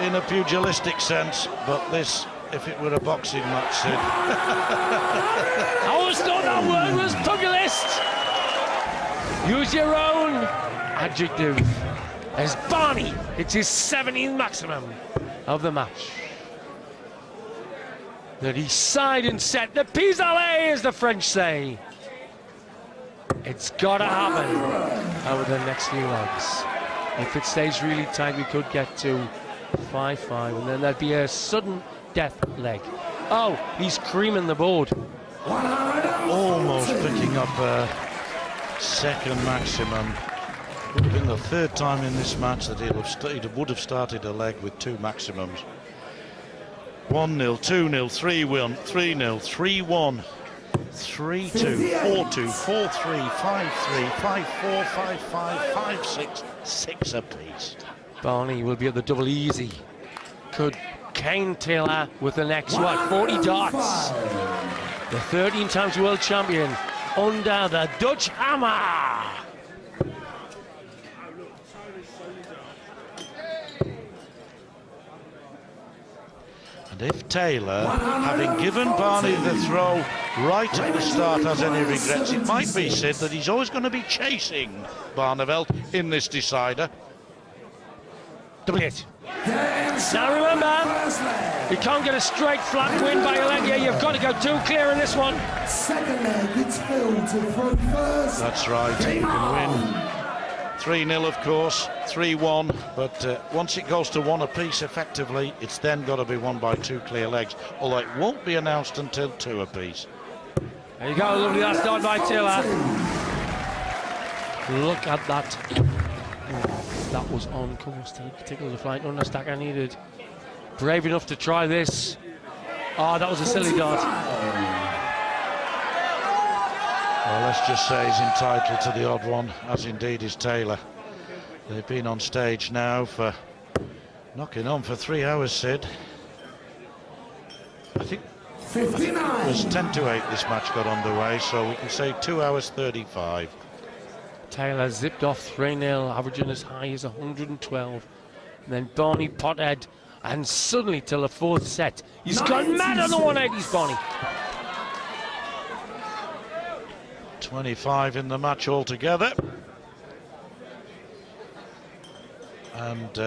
in a pugilistic sense, but this, if it were a boxing match, Sid. I always thought that word was pugilist. Use your own adjective. As Barney hits his 17th maximum of the match. The deciding set, the pis-aller, as the French say. It's got to happen over the next few legs. If it stays really tight, we could get to 5-5, and then there'd be a sudden death leg. Oh, he's creaming the board. Almost picking up a second maximum. Would have been the third time in this match that he would have started a leg with two maximums. 1-0, 2-0, 3-1, 3-0, 3-1, 3-2, 4-2, 4-3, 5-3, 5-4, 5-5, 5-6, 6 apiece. Barney will be at the double easy. Could Kane Taylor with the next, 40 darts. The 13 times world champion under the Dutch hammer. And if Taylor, having given Barney the throw right at the start, has any regrets, it might be, Sid, that he's always going to be chasing Barneveld in this decider. Double hit. Now remember, you can't get a straight flat win by a leg here. You've got to go too clear in this one. Second leg, it's Phil to throw first. That's right, you can win 3-0, of course, 3-1, but once it goes to one apiece effectively, it's then got to be won by two clear legs, although it won't be announced until two apiece. There you go, lovely last start by Taylor. Look at that. That was on course to tickle the flight understacker needed. Brave enough to try this. Oh, that was a silly dart. Well, let's just say he's entitled to the odd one, as indeed is Taylor. They've been on stage now for knocking on for 3 hours, Sid. I think it was 10-8 this match got underway, so we can say 2 hours 35. Taylor zipped off 3-0, averaging as high as 112. And then Barney pothead, and suddenly till the fourth set, he's gone mad on the 180s, Barney. 25 in the match altogether. And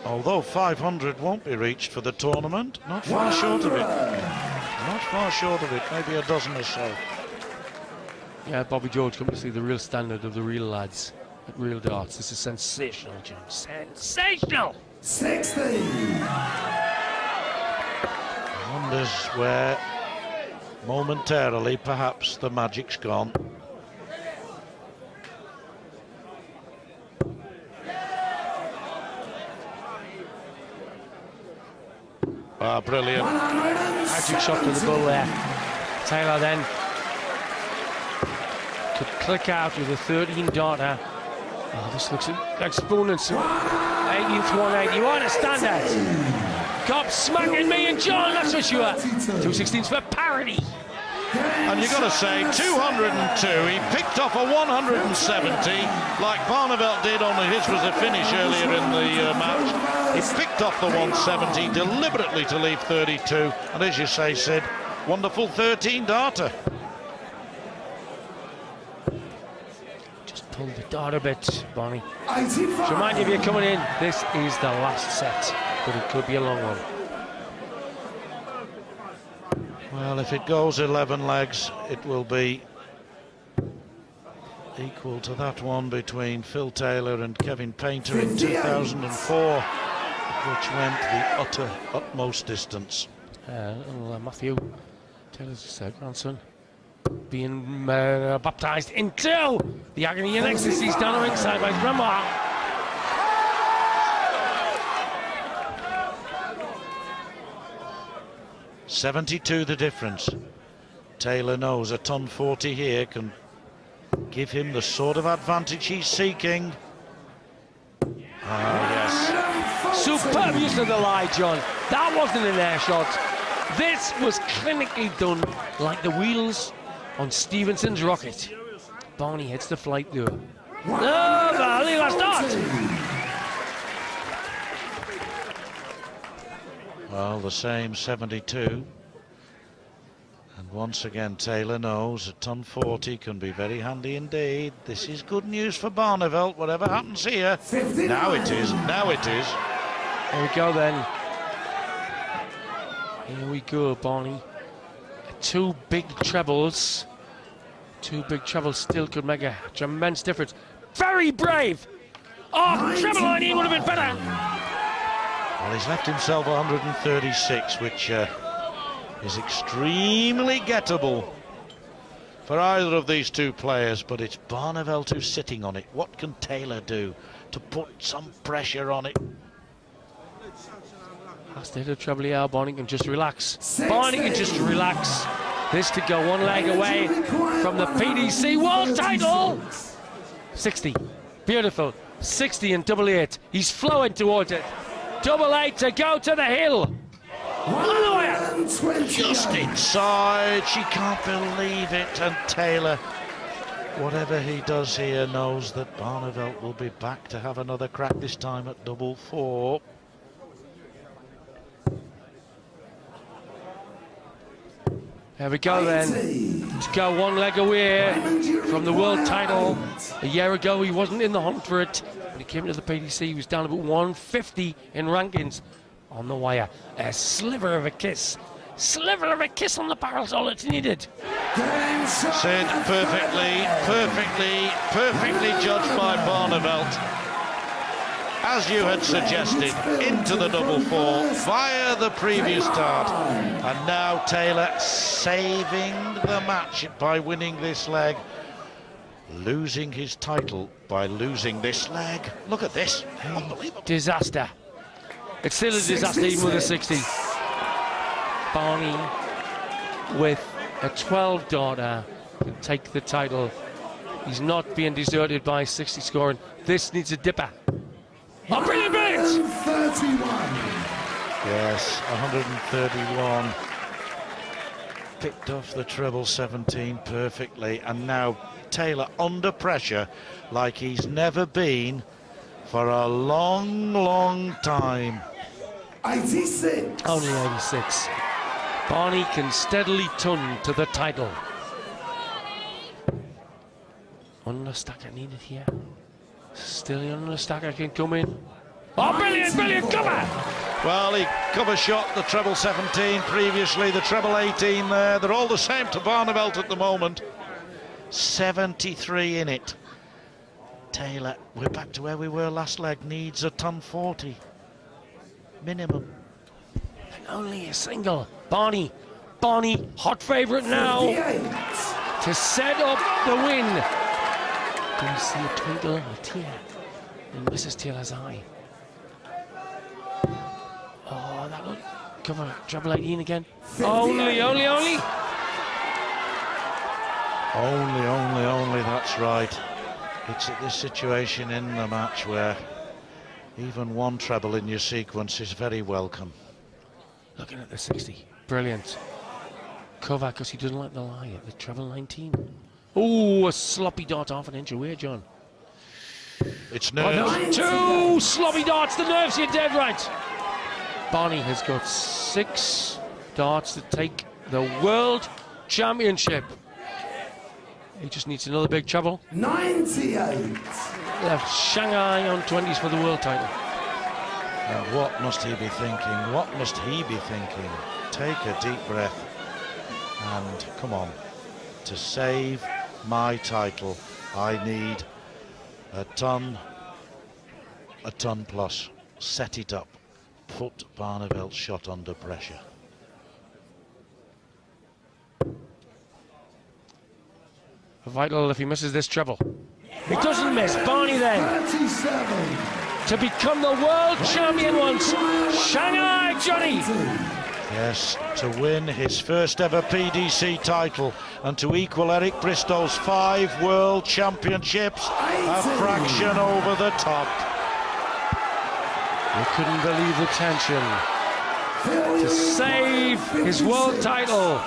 although 500 won't be reached for the tournament, not far short of it. Not far short of it, maybe a dozen or so. Yeah, Bobby George, come to see the real standard of the real lads at Real Darts. This is sensational, Jim. Sensational! 60! Wonders where, momentarily, perhaps the magic's gone. Ah, brilliant. Magic shot to the bull there. Taylor then could click out with a 13 darter. Oh, this looks exponents. 18th 180. What a standard. Cop smacking me and John, that's for sure. 216s for parity. And you've got to say, 202, he picked off a 170, like Barneveld did, only his was a finish earlier in the match. He picked off the 170 deliberately to leave 32, and as you say, Sid, wonderful 13 darter. Just pulled the dart a bit, Barney. 85. Remind you, if you're coming in, this is the last set, but it could be a long one. Well, if it goes 11 legs, it will be equal to that one between Phil Taylor and Kevin Painter in 2004, which went the utmost distance. Little Matthew Taylor's grandson being baptised into the agony and ecstasies down the ringside by his grandma. $72 the difference. Taylor knows a ton 40 here can give him the sort of advantage he's seeking. Oh, yes. Superb use of the lie, John. That wasn't an air shot. This was clinically done like the wheels on Stevenson's rocket. Barney hits the flight though. Oh, Barney, last start. Well, the same 72. And once again, Taylor knows a ton 40 can be very handy indeed. This is good news for Barneveld, whatever happens here. 59. Now it is, now it is. Here we go then. Here we go, Barney. Two big trebles. Two big trebles still could make a tremendous difference. Very brave. Oh, treble line, he would have been better. Well, he's left himself 136, which is extremely gettable for either of these two players, but it's Barneveld who's sitting on it. What can Taylor do to put some pressure on it? Has to hit a treble here. Barney can just relax. Barney can just relax. This to go one leg away from the PDC World title. 60. Beautiful. 60 and double 8. He's flowing towards it. Double 8 to go to the hill. Just inside. She can't believe it. And Taylor, whatever he does here, knows that Barneveld will be back to have another crack, this time at double 4. There we go then. To go one leg away from the world title. A year ago he wasn't in the hunt for it. When he came to the PDC he was down about 150 in rankings. On the wire. A sliver of a kiss. Sliver of a kiss on the barrel's all it's needed. Said perfectly judged by Barneveld. As you had suggested, into the double 4 via the previous start. And now Taylor saving the match by winning this leg. Losing his title by losing this leg. Look at this. Unbelievable. Disaster. It's still a disaster even with a 60. Barney with a 12 daughter can take the title. He's not being deserted by 60 scoring. This needs a dipper. Oh, brilliant, brilliant! 31. Yes, 131. Picked off the treble 17 perfectly. And now Taylor under pressure like he's never been for a long, long time. 86. Only 86. Barney can steadily turn to the title. Understacker needed here. Still the understacker can come in. Oh, brilliant, brilliant cover! Well, he cover shot the treble 17 previously, the treble 18 there. They're all the same to Barneveld at the moment. 73 in it. Taylor, we're back to where we were last leg, needs a ton 40. Minimum. And only a single. Barney, hot favourite now 58. to set up the win. Do you see a twinkle, a tear in Mrs. Taylor's eye? Oh, that look. Cover treble 18 again. Only. Only, that's right. It's at this situation in the match where even one treble in your sequence is very welcome. Looking at the 60. Brilliant. Cover because he doesn't like the lie at the treble 19. Oh, a sloppy dart off an inch away, John. It's Oh, nerves. no, 2 sloppy darts. The nerves, you're dead right. Barney has got 6 darts to take the World Championship. He just needs another big treble. 98. Left Shanghai on 20s for the world title. Now, what must he be thinking? What must he be thinking? Take a deep breath and come on. To save my title, I need a ton plus. Set it up. Put Barneveld's shot under pressure. Vital if he misses this treble. He doesn't miss. Barney then 37. to become the world champion once. Shanghai Johnny. Yes, to win his first ever PDC title and to equal Eric Bristow's 5 world championships, a fraction over the top. You couldn't believe the tension. To save his world title.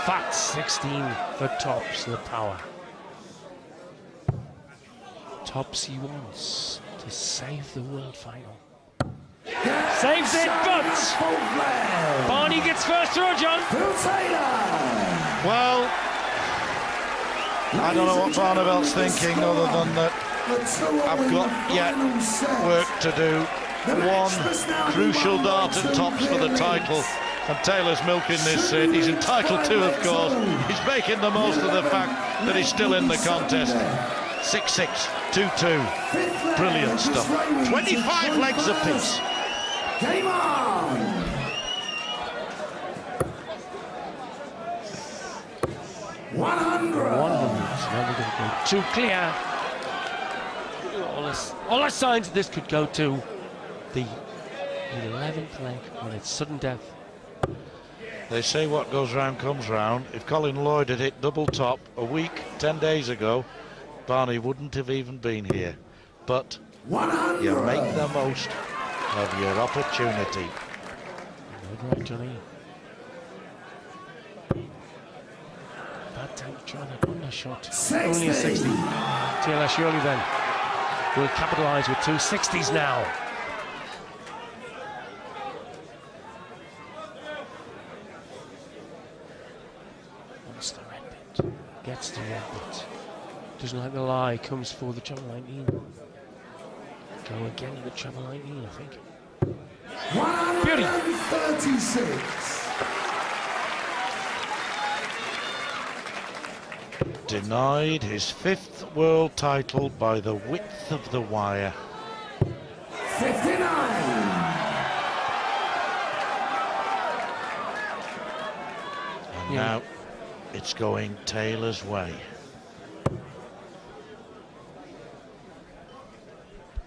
Fat 16 for Tops, the power. Tops he wants to save the world final. Saves it, but Barney gets first throw, John. Phil Taylor. Well, I don't know what Barneveld's thinking other than that I've got yet work to do. One crucial dart at tops for the title, and Taylor's milking this. He's entitled to, of course. He's making the most of the fact that he's still in the contest. 6-6, 2-2. Brilliant stuff. 25 legs apiece. Game on. 100. 100. Too clear. All the signs that this could go to the 11th leg when it's sudden death. They say what goes round comes round. If Colin Lloyd had hit double top a week, 10 days ago, Barney wouldn't have even been here. But 100. you make the most of your opportunity. Right, Johnny. Bad time trying to undershot. 60. Only a 60. Taylor surely then will capitalise with two 60s now. Wants the red bit. Gets the red bit. Doesn't like the lie. Comes for the treble 19. Go again to the treble 19, I think. 136. Denied his 5th world title by the width of the wire. 59. And now it's going Taylor's way.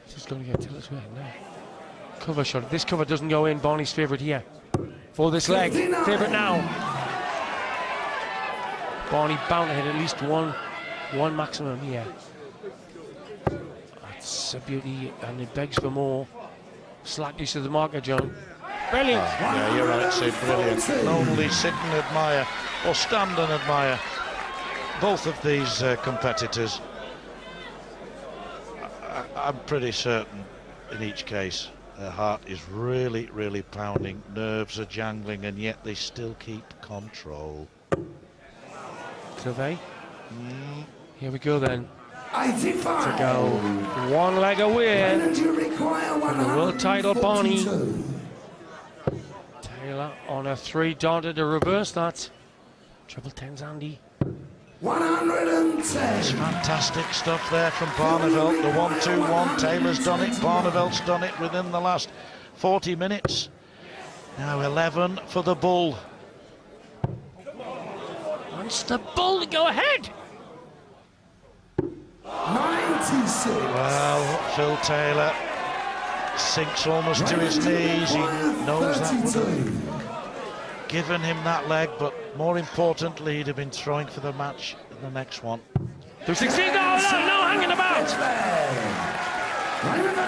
He's going to get Taylor's way now. Cover shot. If this cover doesn't go in, Barney's favourite here. For this leg. 59. Favourite now. Barney bound to hit at least one maximum here. That's a beauty, and it begs for more. Slightly to the marker, John. Brilliant. Yeah, you're right, Sid. Brilliant. Can only sit and admire, or stand and admire, both of these competitors. I'm pretty certain in each case their heart is really, really pounding, nerves are jangling, and yet they still keep control. Cleve. Here we go then. 85. To go. One leg away. And you require The world title, Barney. 142. Taylor on a 3-darter to reverse that. Triple tens, Andy. 110. It's fantastic stuff there from Barneveld. The 1-2-1. Taylor's done it. Barneveld's done it within the last 40 minutes. Now 11 for the bull. Wants the bull to go ahead. 96. Well, Phil Taylor sinks almost to his knees. He knows that would have given him that leg, but more importantly, he'd have been throwing for the match in the next one. 216. No, hanging about.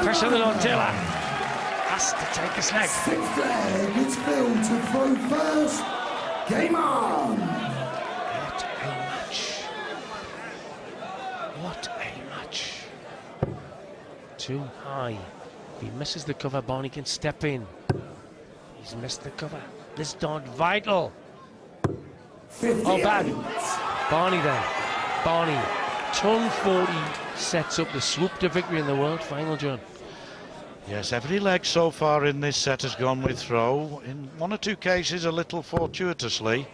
Pressure then on Taylor. Has to take his leg. 6th leg, it's Phil to throw first. Game on. What a match. What a match. Too high. If he misses the cover, Barney can step in. He's missed the cover. This dart vital. 58. Oh, bad. Barney then. Barney. Ton 40 sets up the swoop to victory in the world final, John. Yes, every leg so far in this set has gone with throw. In one or two cases, a little fortuitously.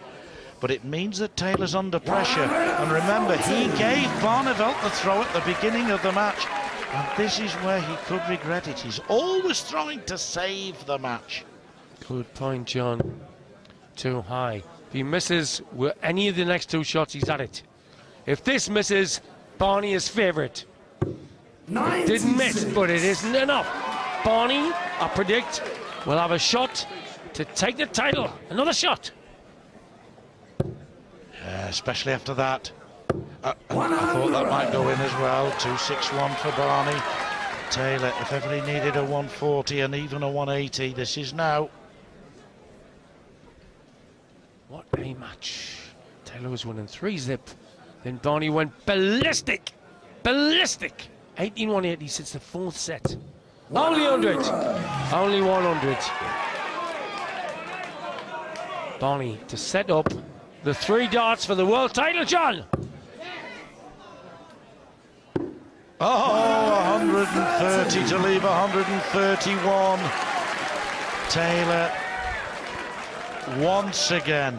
But it means that Taylor's under pressure. And remember, he gave Barneveld the throw at the beginning of the match. And this is where he could regret it. He's always throwing to save the match. Good point, John. Too high. If he misses with any of the next two shots, he's at it. If this misses, Barney is favourite. It didn't miss, but it isn't enough. Barney, I predict, will have a shot to take the title. Another shot. Especially after that. I thought that might go in as well. 2-6-1 for Barney. Taylor, if ever he needed a 140 and even a 180, this is now. What a match. Taylor was winning 3-zip. Then Barney went ballistic. Ballistic. 18-180 since the 4th set. Only 100. Only 100. Barney to set up the 3 darts for the world title, John. Oh, 130 to leave 131. Taylor once again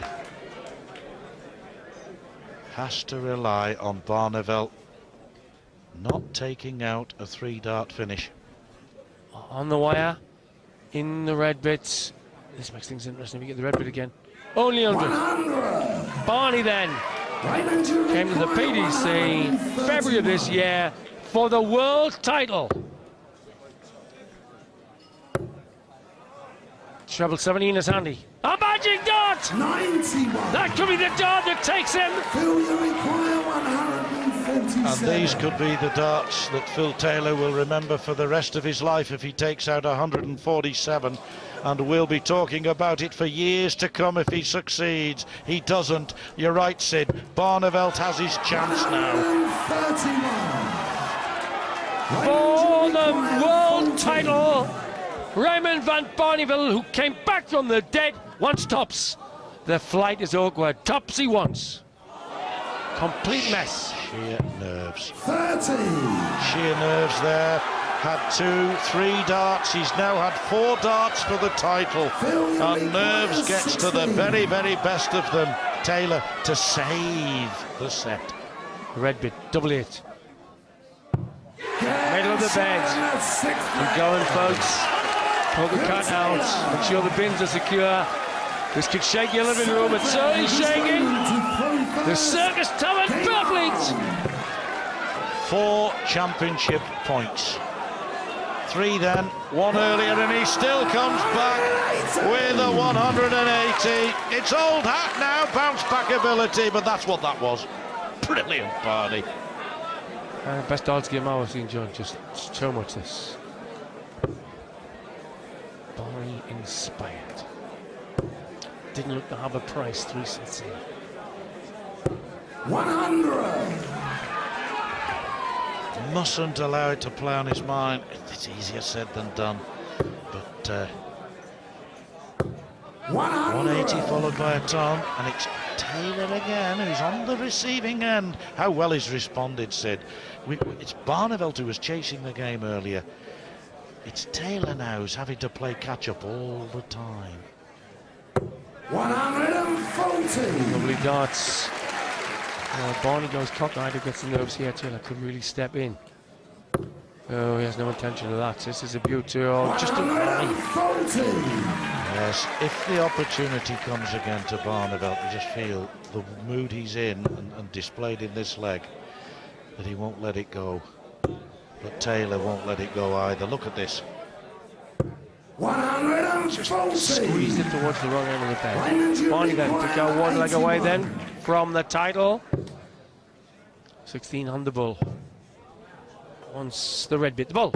has to rely on Barneveld not taking out a 3-dart finish. On the wire, in the red bits. This makes things interesting. We get the red bit again. Only 100. Barney then came to the PDC February of this year for the world title. Treble 17 is handy. A magic dart! 91. That could be the dart that takes him. Phil, you require 147. And these could be the darts that Phil Taylor will remember for the rest of his life if he takes out 147. And we'll be talking about it for years to come if he succeeds. He doesn't. You're right, Sid. Barneveld has his chance now. 31. For the world title, Raymond van Barneveld, who came back from the dead, once tops. The flight is awkward. Tops he once. Complete mess. Sheer nerves. 30. Sheer nerves there. Had 2, 3 darts. He's now had 4 darts for the title. And nerves gets to the very, very best of them. Taylor to save the set. Red bit, double 8. Middle of the bed. Keep going, folks. Pull the cut out. Make sure the bins are secure. This could shake your living room. It's certainly shaking. The circus tower droplings. 4 championship points. 3 then, 1 earlier, and he still comes back with a 180. It's old hat now, bounce back ability, but that's what that was. Brilliant, Barney. Best odds game I've seen, John. Just so much this. Barney inspired. Didn't look to have a price 3 sets in. 100. Mustn't allow it to play on his mind. It's easier said than done. But 180 followed by a ton, and it's Taylor again who's on the receiving end. How well he's responded, Sid. It's Barneveld who was chasing the game earlier. It's Taylor now who's having to play catch-up all the time. 140. Lovely darts. Barney goes cockeyed, who gets the nerves here. Taylor couldn't really step in. Oh, he has no intention of that. This is a beauty. Oh, just a rally. 140. Yes, if the opportunity comes again to Barneveld, you just feel the mood he's in and displayed in this leg, that he won't let it go. But Taylor won't let it go either. Look at this. 140. Squeezed it towards the wrong end of the bed. Barney then to go 1 leg away then from the title. 16 on the bull. Once the red bit the bull.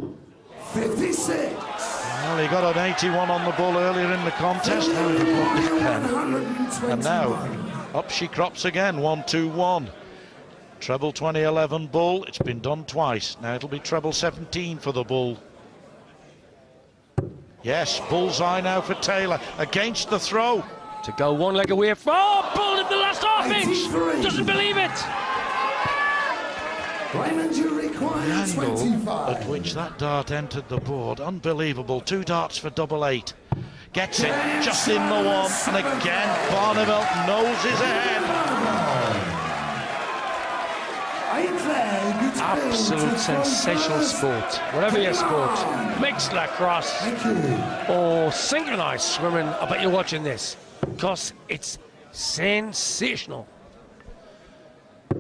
56. Well, he got an 81 on the bull earlier in the contest. How did he put this pen? And now, up she crops again, 1-2-1. Treble 2011 bull, it's been done twice. Now it'll be treble 17 for the bull. Yes, bullseye now for Taylor, against the throw. To go 1 leg away from... Oh, bull at the last half inch! Doesn't believe it! Raymond, you The require angle 25. at which that dart entered the board, unbelievable. 2 darts for double 8. Gets it just in the one, and again Barneveld noses ahead. Absolute sensational sport. Whatever your sport, mixed lacrosse or synchronized swimming, I bet you're watching this because it's sensational.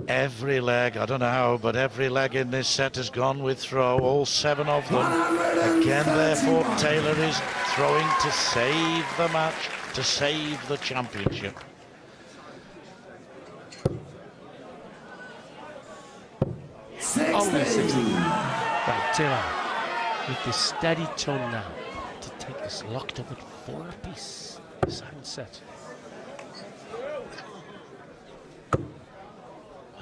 Every leg, I don't know how, but every leg in this set has gone with throw, all 7 of them. Again, therefore, Taylor is throwing to save the match, to save the championship. Only 60. Right, Taylor, with the steady tone now to take us locked up at 4 apiece. 7th set.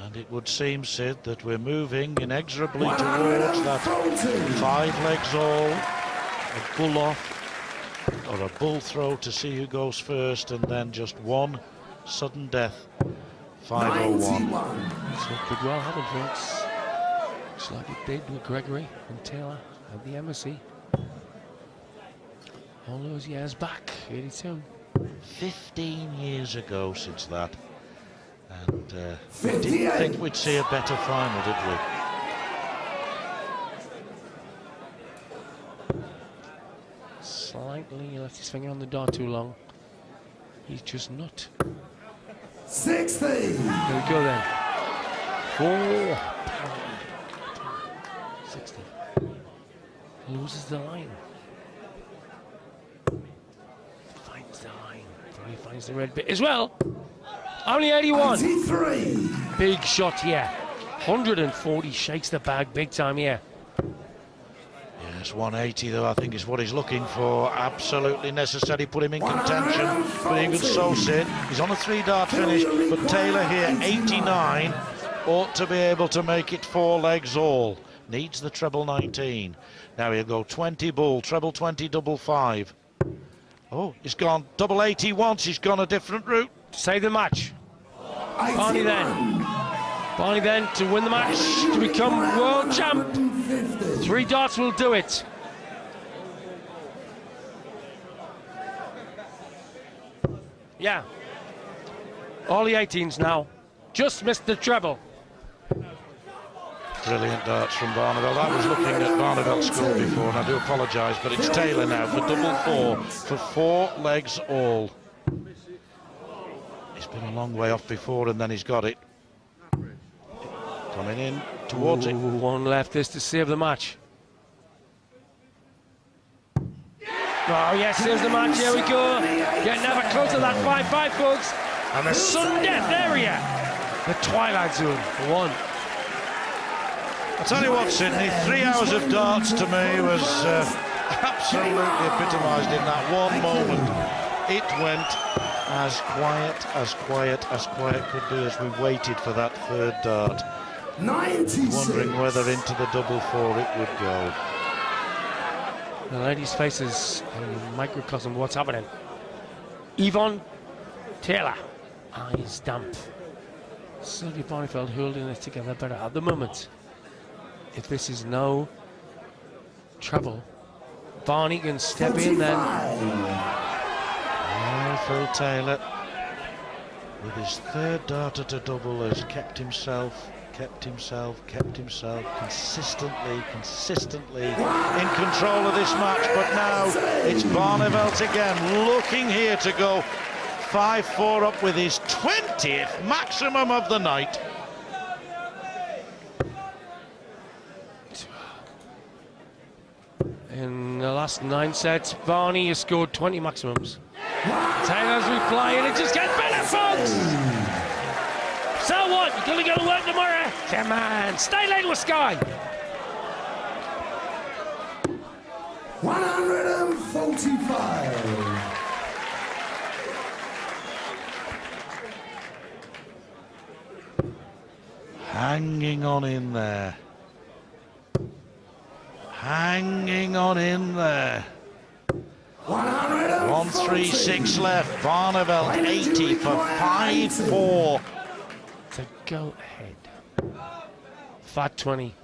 And it would seem, Sid, that we're moving inexorably towards that 5 legs all. a bull off. Or a bull throw to see who goes first, and then just one sudden death. 5:01. So it could well happen, folks. Looks like it did with Gregory and Taylor at the embassy. All those years back, 82. 15 years ago since that. And we didn't think we'd see a better final, did we? Slightly left his finger on the dot too long. He's just not. 60. There we go then. 4 pound. 60. Loses the line. Finds the line. Probably finds the red bit as well. Only 81. 83. Big shot here. 140 shakes the bag big time here. Yes, 180 though, I think is what he's looking for. Absolutely necessary. Put him in contention. But he could so sit. He's on a 3-dart finish. But Taylor here, 89, ought to be able to make it 4 legs all. Needs the treble 19. Now he'll go 20 bull, treble 20, double 5. Oh, he's gone double 80 once. He's gone a different route. Save the match. Barney then to win the match, to become world champ. 3 darts will do it. Yeah. All the 18s now. Just missed the treble. Brilliant darts from Barneveld. I was looking at Barneveld score before, and I do apologise, but it's Taylor now for double 4 for 4 legs all. He's been a long way off before, and then he's got it. Coming in towards it. One left is to save the match. Oh yes, saves the match. Here we go. Getting ever closer to that 5-5, folks. And the sudden death area. The Twilight Zone for 1. I'll tell you what, Sydney, 3 hours of darts to me was absolutely epitomised in that one moment. It went as quiet could be as we waited for that 3rd dart. 96. Wondering whether into the double 4 it would go. The ladies' faces a microcosm of what's happening. Yvonne Taylor, eyes damp. Sylvia Barneveld holding it together better at the moment. If this is no trouble, Barney can step in then. Oh, Phil Taylor, with his 3rd dart at a double, has kept himself consistently in control of this match. But now it's Barneveld again, looking here to go 5-4 up with his 20th maximum of the night. In the last 9 sets, Barney has scored 20 maximums. Taylor's replying, it just gets better, folks! So what? You're gonna go to work tomorrow? Come on, stay late with Sky! 145. Hanging on in there. Hanging on in there. 136 left. Barneveld 80 for 5-4. To go ahead. Fat 20.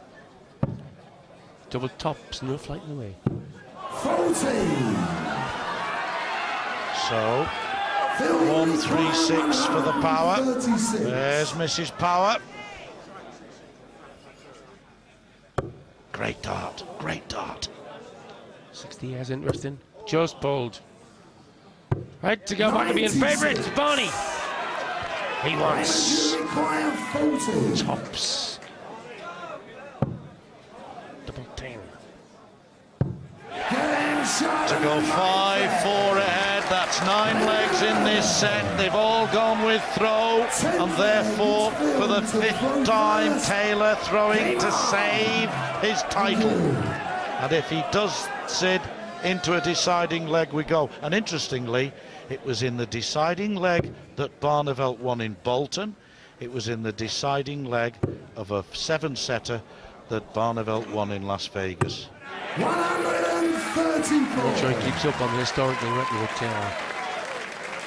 Double tops, no flight in the way. 40. So 136 for the power. 36. There's Mrs. Power. Great dart, great dart. 60 years interesting. Just pulled. Right to go back to being favourite. Barney. He wants You require 40. tops. Double 10. To go 5-4 ahead, that's 9 legs in this set. They've all gone with throw, and therefore, for the 5th time, Taylor throwing to save his title. And if he does, Sid, into a deciding leg we go. And interestingly, it was in the deciding leg that Barneveld won in Bolton. It was in the deciding leg of a 7-setter that Barneveld won in Las Vegas. 150. I'm sure he keeps up on the historical record, Taylor.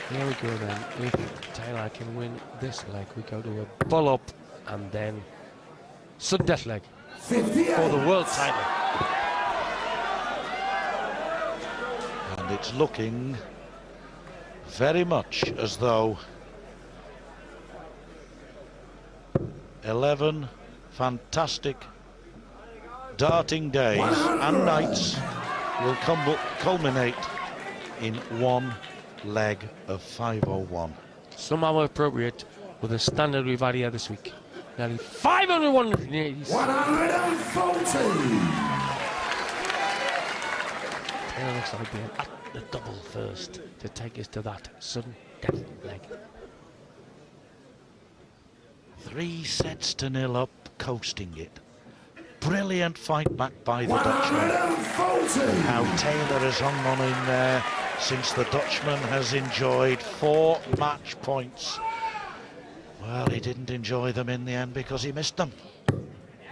Here we go then. If Taylor can win this leg, we go to a bull up and then sudden death leg for the world title. And it's looking very much as though 11 fantastic darting days and nights will culminate in one leg of 501. Somehow appropriate with the standard we've had here this week. Nearly 501 knees. 140. Taylor looks like being at the double first to take us to that sudden death leg. 3-0 up, coasting it. Brilliant fight back by the Dutchman. How Taylor has hung on in there since the Dutchman has enjoyed 4 match points. Well, he didn't enjoy them in the end because he missed them.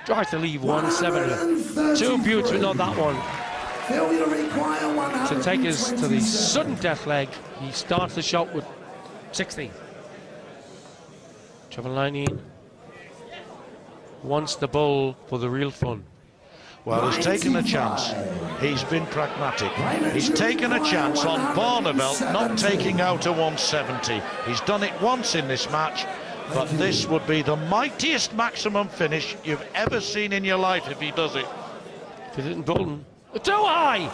Tries to leave 170. 2 buttes, but not that one. To take us to the sudden death leg, he starts the shot with 16. Treble 19 wants the bull for the real fun. Well, he's taken a chance. He's been pragmatic. He's taken a chance on Barneveld not taking out a 170. He's done it once in this match, but this would be the mightiest maximum finish you've ever seen in your life if he does it. If it isn't Bolton, too high!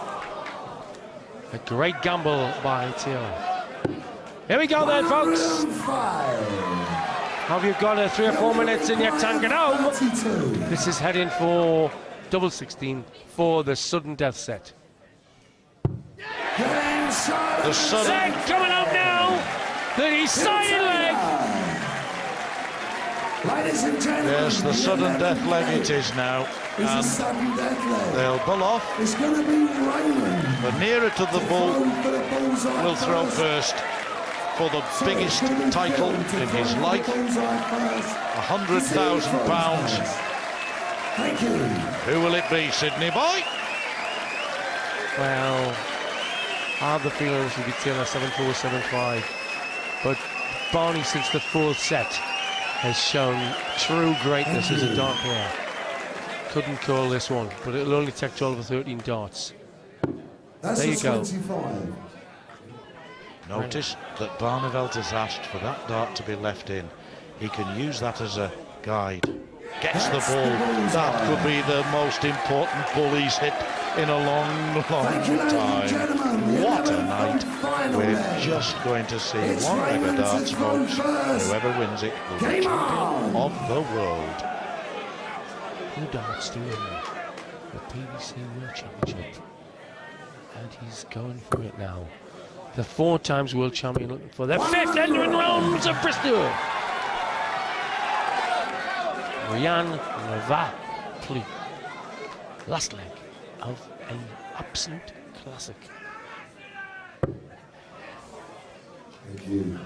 A great gamble by Taylor. Here we go then, folks. Have you got 3 or 4 minutes in your tank at home? This is heading for double 16 for the sudden death set. The sudden Leg coming out now. The deciding leg. Yes, the sudden death leg it is now. And they'll bull off. It's going to be Raymond. The nearer to the bull will throw first for the biggest title in his life. £100,000. Thank you. Who will it be, Sydney boy? Well, I have the feeling it should be Taylor 7-4, 7-5. But Barney, since the 4th set, has shown true greatness as a dart player. Couldn't call this one, but it'll only take 12 or 13 darts. There you go. 25. Notice that Barneveld has asked for that dart to be left in. He can use that as a guide. Gets the ball. That could be the most important ball he's hit in a long, long time. What a night. We're just going to see one leg of darts, folks. Whoever wins it will be champion of the world. 2 darts to win the PBC World Championship. And he's going for it now. The 4 times world champion looking for the 5th entering rounds of Bristol. Ryan Lavapli. Last leg of an absolute classic. Thank you.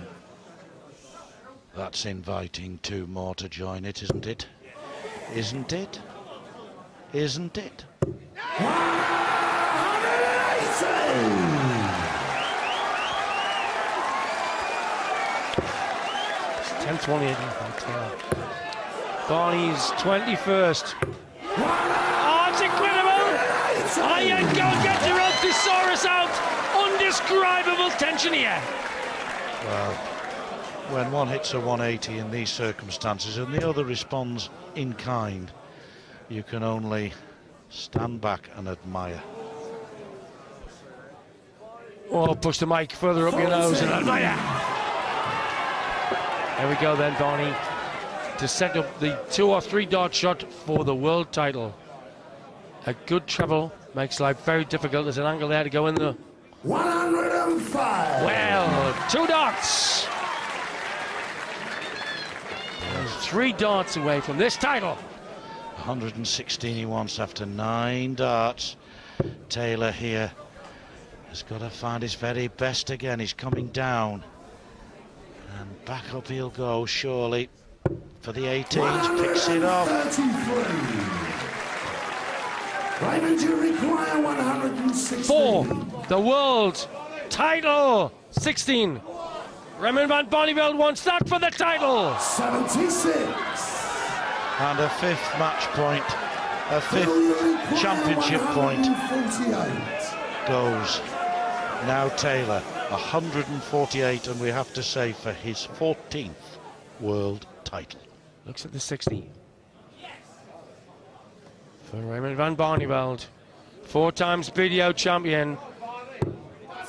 That's inviting 2 more to join it, isn't it? Isn't it? Isn't it? 10th one in by Taylor. Barney's 21st. Oh, it's incredible! Oh, you go get your own thesaurus out! Undescribable tension here. Well, when one hits a 180 in these circumstances and the other responds in kind, you can only stand back and admire. Oh, push the mic further up your nose and admire. There we go then, Barney, to set up the 2 or 3 dart shot for the world title. A good treble makes life very difficult. There's an angle there to go in the 105. Well, 2 darts. There's 3 darts away from this title. 116 he wants after 9 darts. Taylor here has got to find his very best again. He's coming down. And back up he'll go, surely. For the 18s, picks it off. Raymond, you require 160. For the world title, 16. Raymond van Barneveld wants that for the title. 76. And a fifth match point, a fifth championship point 148. goes now Taylor. 148, and we have to say for his 14th world title. Looks at the 60. For Raymond van Barneveld, 4 times video champion,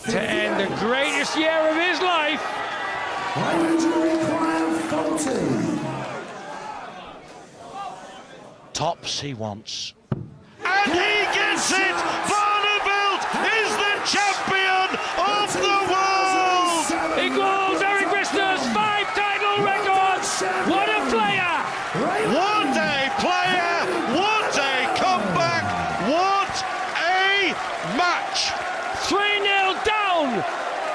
to end the greatest year of his life. Raymond, you require 40. Tops he wants. And he gets it! Barneveld is the champion of the world! Equals Eric Brister's 5 title records. What a player! What a player! What a comeback! What a match! 3-0 down,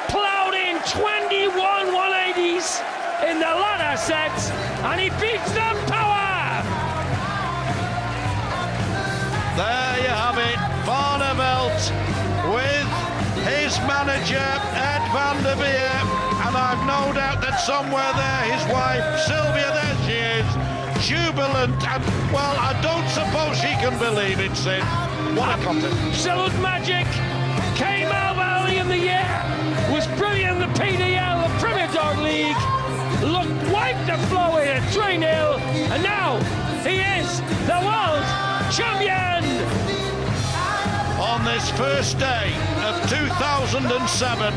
ploughed in 21 180s in the latter set, and he beats the power! There you have it, Barneveld with his manager Ed van der Veer, and I've no doubt that somewhere there his wife Sylvia, there she is, jubilant, and well, I don't suppose she can believe it, Sid. What a contest. Absolute magic. Came out early in the year, was brilliant in the PDL, the Premier Dog League, wiped the floor in at 3-0, and now he is the world champion! On this first day of 2007,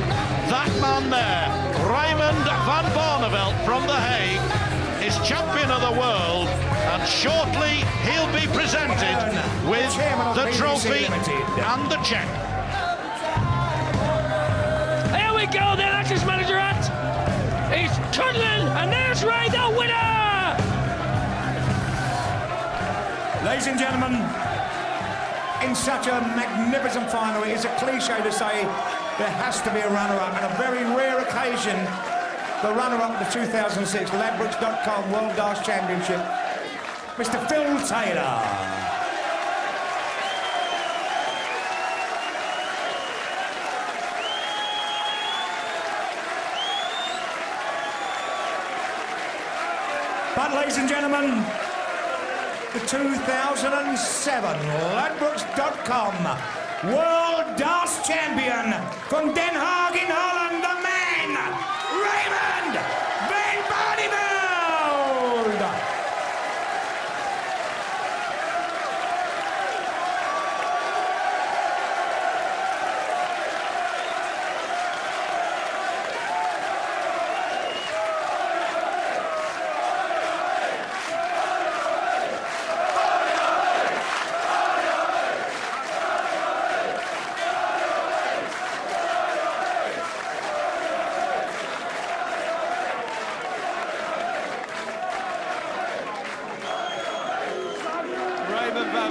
that man there, Raymond van Barneveld from The Hague, is champion of the world, and shortly he'll be presented with the trophy and the check. Here we go, the Access Manager at. He's cuddling, and there's Ray, the winner! Ladies and gentlemen, in such a magnificent final, it is a cliche to say there has to be a runner-up, and a very rare occasion, the runner-up of the 2006 Ladbrokes.com World Darts Championship, Mr. Phil Taylor. But, ladies and gentlemen, the 2007 Ladbrokes.com World Darts Champion from Den Haag in Holland, the man, Raymond van Barneveld!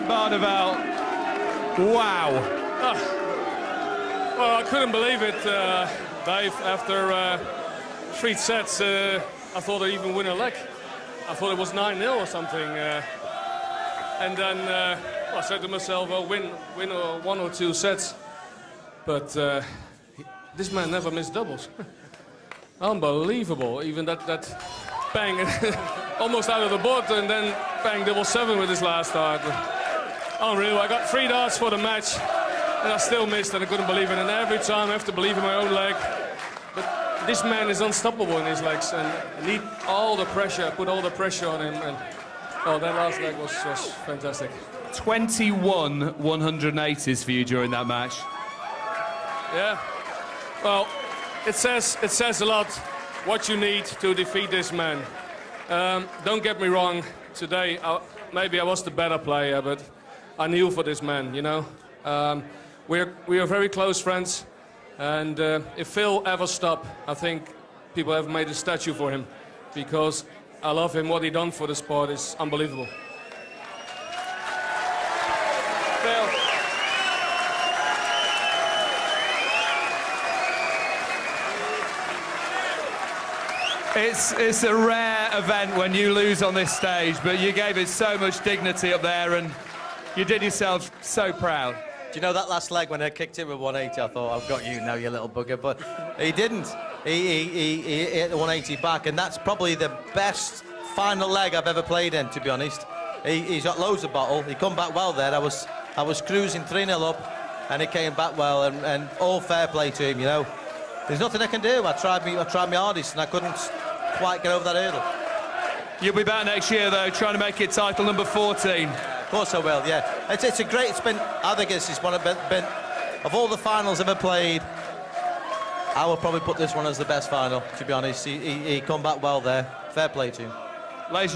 Barneveld. Wow. Well, I couldn't believe it, Dave. After 3 sets, I thought I'd even win a leg. I thought it was 9-0 or something. And then I said to myself, I'll win 1 or 2 sets. But this man never missed doubles. Unbelievable. Even that bang, almost out of the board, and then bang, double 7 with his last dart. Unreal. I got 3 darts for the match, and I still missed, and I couldn't believe it. And every time I have to believe in my own leg. But this man is unstoppable in his legs, and I need all the pressure, put all the pressure on him. And oh, that last leg was fantastic. 21 180s for you during that match. Yeah. Well, it says a lot what you need to defeat this man. Don't get me wrong. Today, maybe I was the better player, but I knew for this man, you know. We are very close friends, and if Phil ever stopped, I think people have made a statue for him, because I love him. What he done for the sport is unbelievable. Phil. It's a rare event when you lose on this stage, but you gave it so much dignity up there, and You did yourself so proud. Do you know that last leg when I kicked it with 180? I thought, I've got you now, you little bugger. But he didn't. He hit the 180 back, and that's probably the best final leg I've ever played in, to be honest. He's got loads of bottle. He come back well there. I was cruising 3-0 up, and he came back well, and all fair play to him, you know. There's nothing I can do. I tried my hardest, and I couldn't quite get over that hurdle. You'll be back next year, though, trying to make it title number 14. Of course I will, yeah. It's a great, I think it's one of all the finals I've ever played, I would probably put this one as the best final, to be honest. He come back well there. Fair play to him. Ladies and gentlemen,